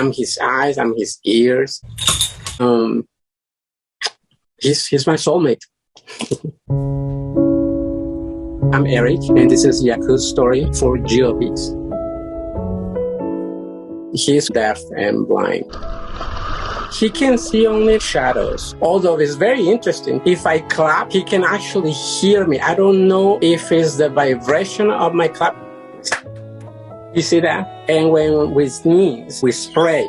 I'm his eyes, I'm his ears. He's my soulmate. I'm Eric, and this is Yakoo's story for GOBs. He's deaf and blind. He can see only shadows, although it's very interesting. If I clap, he can actually hear me. I don't know if it's the vibration of my clap. You see that? And when we sneeze, we spray.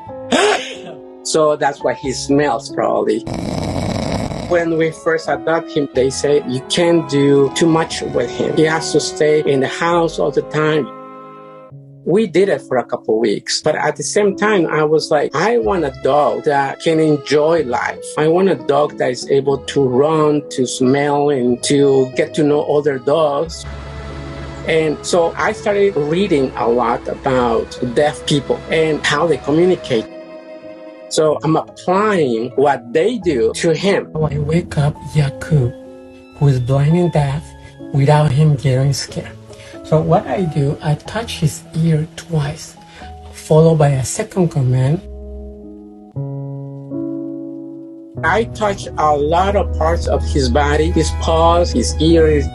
So that's why he smells, probably. When we first adopt him, they say you can't do too much with him. He has to stay in the house all the time. We did it for a couple of weeks, but at the same time, I was like, I want a dog that can enjoy life. I want a dog that is able to run, to smell, and to get to know other dogs. And so I started reading a lot about deaf people and how they communicate. So I'm applying what they do to him. I wake up Yakoo, who is blind and deaf, without him getting scared. So what I do, I touch his ear twice, followed by a second command. I touch a lot of parts of his body, his paws, his ears.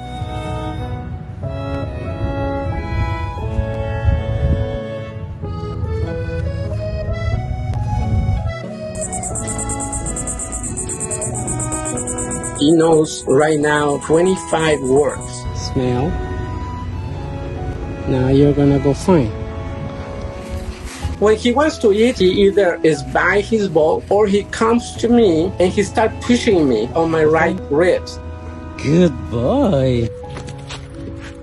He knows right now 25 words. Smell. Now you're gonna go find. When he wants to eat, he either is by his bowl or he comes to me and he starts pushing me on my right ribs. Good boy.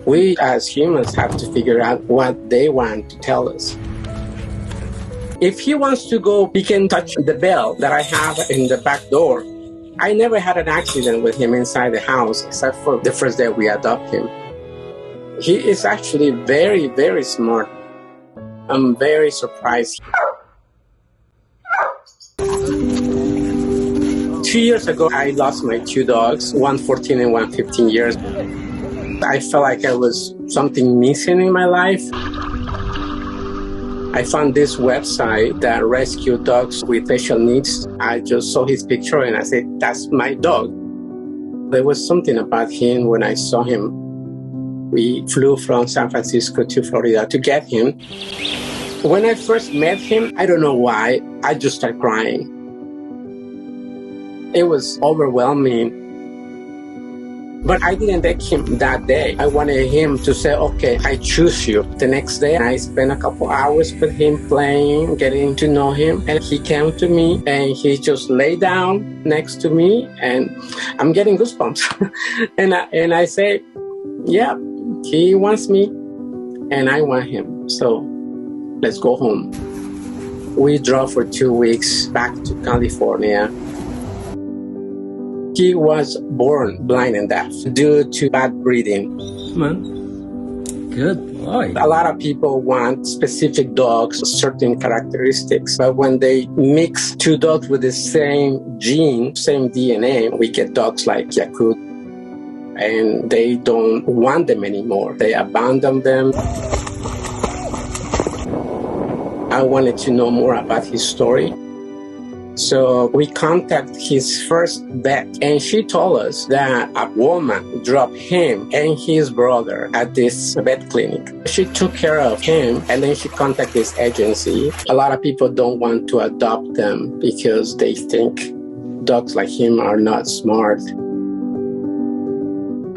We as humans have to figure out what they want to tell us. If he wants to go, he can touch the bell that I have in the back door. I never had an accident with him inside the house, except for the first day we adopted him. He is actually very, very smart. I'm very surprised. 2 years ago, I lost my two dogs, one 14 and one 15 years. I felt like there was something missing in my life. I found this website that rescues dogs with special needs. I just saw his picture and I said, that's my dog. There was something about him when I saw him. We flew from San Francisco to Florida to get him. When I first met him, I don't know why, I just started crying. It was overwhelming. But I didn't take him that day. I wanted him to say, okay, I choose you. The next day, I spent a couple hours with him playing, getting to know him. And he came to me and he just lay down next to me and I'm getting goosebumps. and I say, yeah, he wants me and I want him. So let's go home. We drove for 2 weeks back to California. He was born blind and deaf due to bad breeding. Man. Good boy. A lot of people want specific dogs, certain characteristics, but when they mix two dogs with the same gene, same DNA, we get dogs like Yakoo, and they don't want them anymore. They abandon them. I wanted to know more about his story. So we contacted his first vet, and she told us that a woman dropped him and his brother at this vet clinic. She took care of him, and then she contacted this agency. A lot of people don't want to adopt them because they think dogs like him are not smart.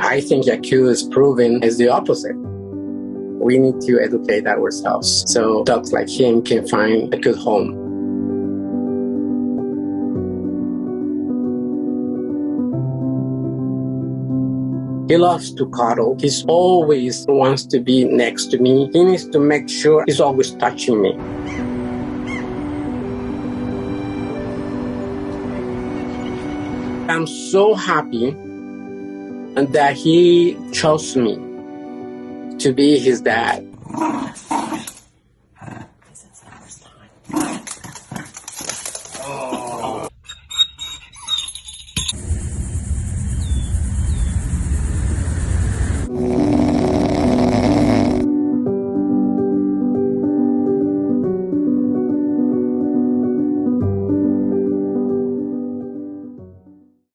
I think Yakoo is proven as the opposite. We need to educate ourselves so dogs like him can find a good home. He loves to cuddle. He always wants to be next to me. He needs to make sure he's always touching me. I'm so happy that he chose me to be his dad.